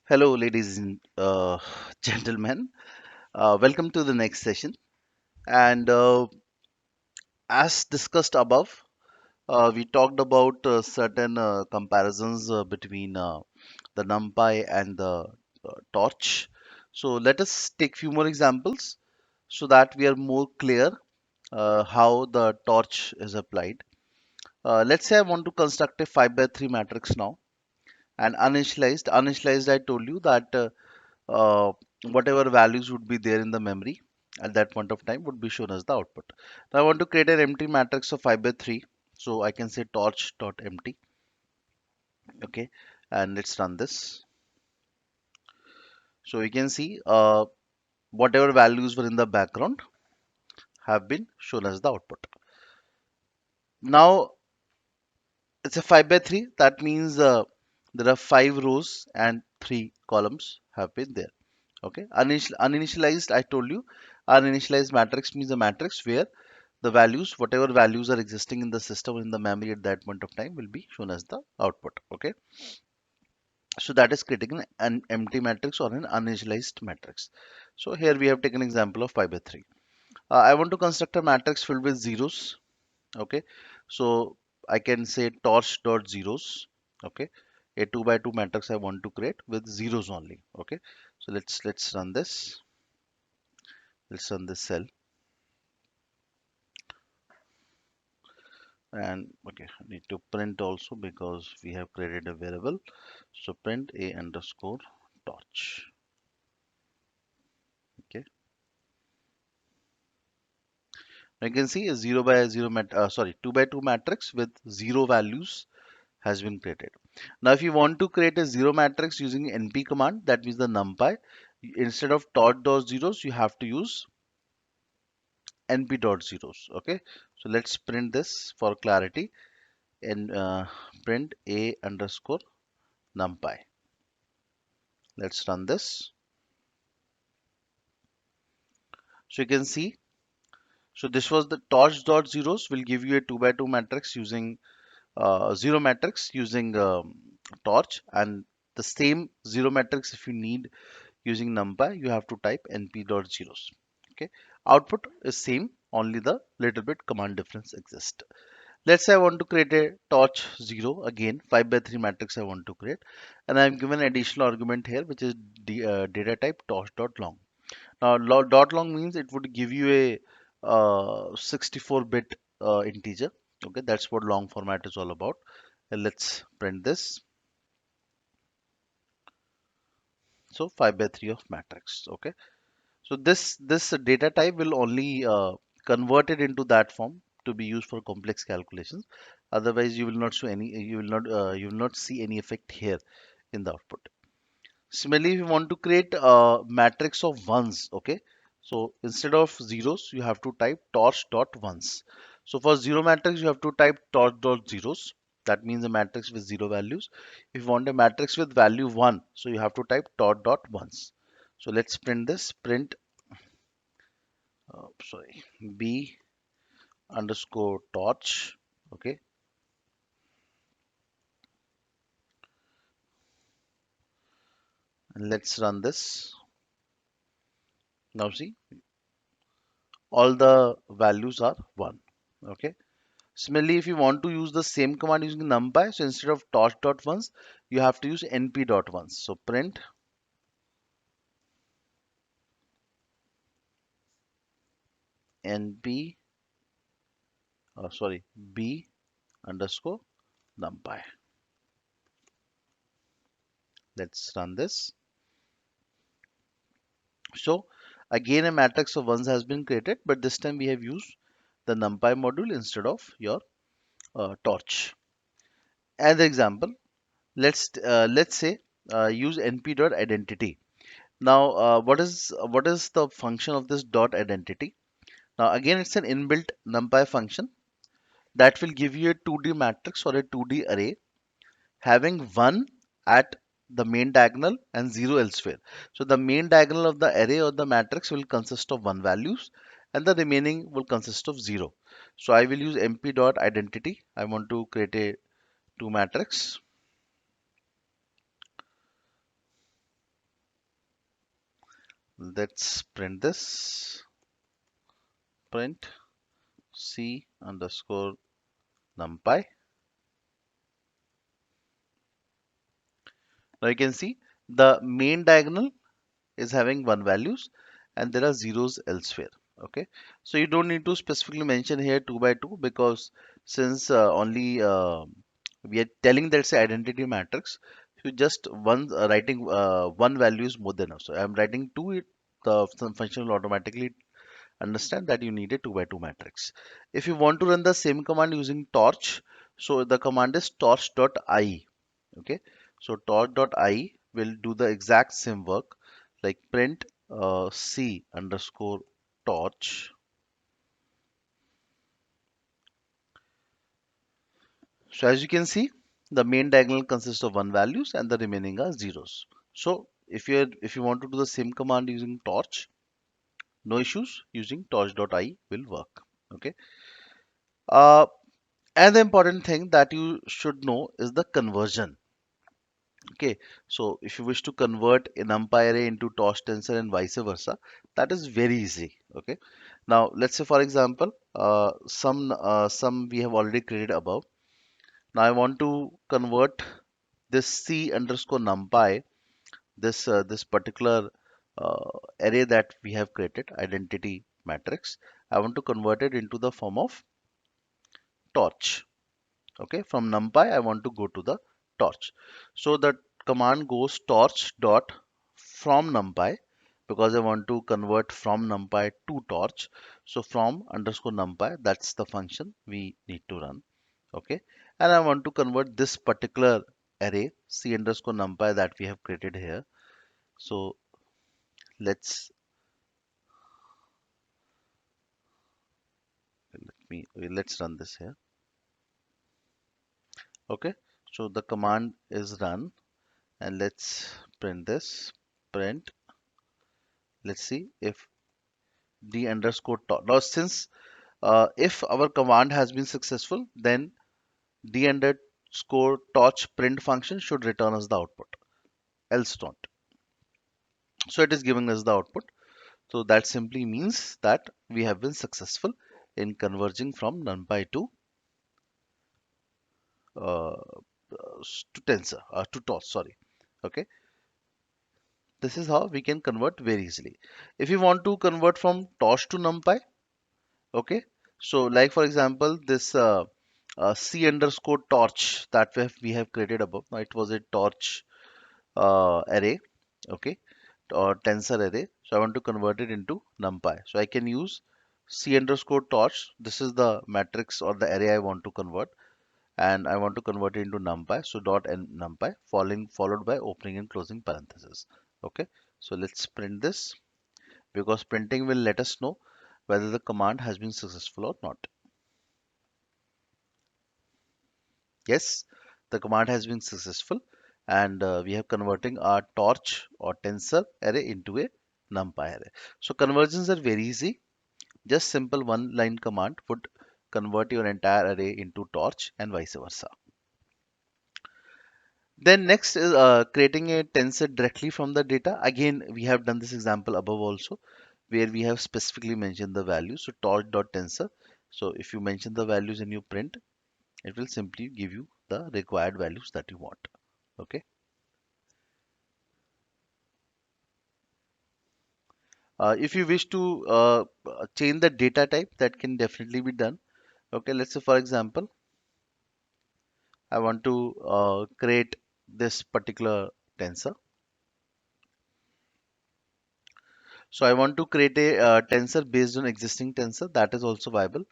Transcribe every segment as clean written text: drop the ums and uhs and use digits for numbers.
Hello, ladies and gentlemen. Welcome to the next session. And as discussed above, we talked about certain comparisons between the NumPy and the torch. So let us take few more examples so that we are more clear how the torch is applied. Let's say I want to construct a 5 by 3 matrix now and uninitialized. Uninitialized, I told you that uh, whatever values would be there in the memory at that point of time would be shown as the output. Now I want to create an empty matrix of 5 by 3. So I can say torch.empty. Okay. And let's run this. So you can see whatever values were in the background have been shown as the output. Now it's a 5 by 3. That means there are 5 rows and 3 columns have been there. Okay. Uninitialized, I told you, uninitialized matrix means a matrix where the values, whatever values are existing in the system or in the memory at that point of time will be shown as the output. Okay. So that is creating an empty matrix or an uninitialized matrix. So here we have taken example of pi by 3. I want to construct a matrix filled with zeros. Okay. So I can say torch dot zeros. Okay. A 2 by 2 matrix I want to create with zeros only. Okay. So let's run this. Let's run this cell. And okay, I need to print also because we have created a variable. So print a underscore torch. Okay, now you can see a 0 by 0 sorry, 2 by 2 matrix with zero values has been created. Now if you want to create a zero matrix using np command, that means the numpy, instead of torch dot zeros you have to use np dot zeros. Okay, so let's print this for clarity and print a underscore numpy. Let's run this. So you can see, so this was the torch dot zeros will give you a 2 by 2 matrix using zero matrix using torch, and the same zero matrix if you need using numpy you have to type np dot zeros. Okay, output is same, only the little bit command difference exists. Let's say I want to create a torch 0, again 5 by 3 matrix I want to create, and I'm given additional argument here which is data type torch dot long. Now, dot long means it would give you a 64-bit integer. Okay, that's what long format is all about. And let's print this. So 5 by 3 of matrix. Okay, so this data type will only convert it into that form to be used for complex calculations. Otherwise, you will not show any. You will not see any effect here in the output. Similarly, if you want to create a matrix of ones, okay, so instead of zeros, you have to type torch dot ones. So for zero matrix, you have to type torch dot zeros. That means a matrix with zero values. If you want a matrix with value one, so you have to type torch dot ones. So let's print this. Print, sorry, b underscore torch. Okay, and let's run this. Now see, all the values are one. Okay. Similarly, if you want to use the same command using numpy, so instead of torch.ones, you have to use np.ones. So print np, sorry, b underscore numpy. Let's run this. So again, a matrix of ones has been created, but this time we have used the numpy module instead of your torch. As an example, let's say use np.identity. Now, what is the function of this dot identity? Now again, it's an inbuilt NumPy function that will give you a 2D matrix or a 2D array having 1 at the main diagonal and 0 elsewhere. So the main diagonal of the array or the matrix will consist of 1 values and the remaining will consist of 0. So I will use mp.identity. I want to create a 2 matrix. Let's print this. Print C underscore numpy. Now you can see the main diagonal is having one values and there are zeros elsewhere. Okay, so you don't need to specifically mention here 2 by 2 because since only we are telling that's an identity matrix, you just one writing one value is more than enough. So I'm writing 2, the some function will automatically understand that you need a 2 by 2 matrix. If you want to run the same command using torch, so the command is torch.i. Okay, so torch.i will do the exact same work like print c underscore torch. So as you can see, the main diagonal consists of one values and the remaining are zeros. So if you want to do the same command using torch, no issues, using torch.i will work. Okay. uh, and the important thing that you should know is the conversion. Okay, so if you wish to convert a numpy array into torch tensor and vice versa, that is very easy. Okay, now let's say for example, some we have already created above. Now I want to convert this c underscore numpy, this particular array that we have created, identity matrix. I want to convert it into the form of torch. Okay, from numpy I want to go to the torch. So the command goes torch dot from numpy because I want to convert from numpy to torch. So from underscore numpy, that's the function we need to run. Okay, and I want to convert this particular array c underscore numpy that we have created here. So let's let's run this here. Okay, so the command is run and let's print this. Print, let's see if d underscore torch. Now, since if our command has been successful, then d underscore torch print function should return us the output, else don't. So it is giving us the output. So that simply means that we have been successful in converging from NumPy uh, to tensor to torch. Sorry. Okay. This is how we can convert very easily. If you want to convert from torch to NumPy, okay, so like for example this c underscore torch that we have created above. Now it was a torch array, okay, or tensor array. So I want to convert it into numpy, so I can use c underscore torch. This is the matrix or the array I want to convert, and I want to convert it into numpy, so dot n numpy followed by opening and closing parenthesis. Okay, so let's print this because printing will let us know whether the command has been successful or not. Yes, the command has been successful and we have converting our torch or tensor array into a numpy array. So conversions are very easy. Just simple one line command would convert your entire array into torch and vice versa. Then next is creating a tensor directly from the data. Again, we have done this example above also where we have specifically mentioned the value. So torch.tensor. So if you mention the values in your print, it will simply give you the required values that you want. Okay. If you wish to change the data type, that can definitely be done. Okay, let's say for example, I want to create this particular tensor. So I want to create a tensor based on existing tensor. That is also viable.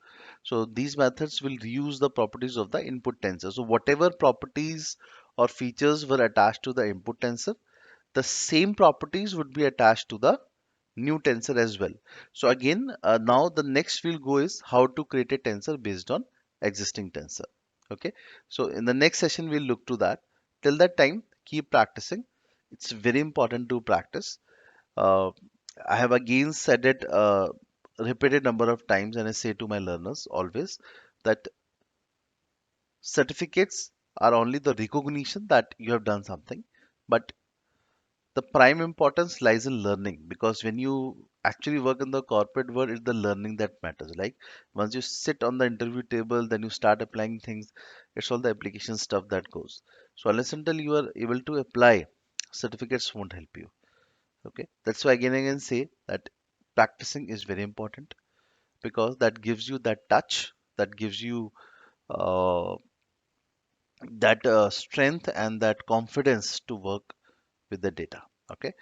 So these methods will reuse the properties of the input tensor. So whatever properties or features were attached to the input tensor, the same properties would be attached to the new tensor as well. So again, now the next we'll go is how to create a tensor based on existing tensor. Okay, so in the next session we'll look to that. Till that time, keep practicing. It's very important to practice. uh, I have again said it repeated number of times, and I say to my learners always that certificates are only the recognition that you have done something, but The prime importance lies in learning, because when you actually work in the corporate world, it's the learning that matters. Like once you sit on the interview table, then you start applying things. It's all the application stuff that goes. So unless until you are able to apply, certificates won't help you. Okay, that's why again and again say that practicing is very important, because that gives you that touch, that gives you uh, that strength and that confidence to work with the data. Okay.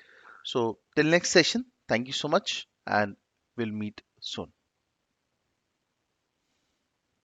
So, till next session, thank you so much, and we'll meet soon.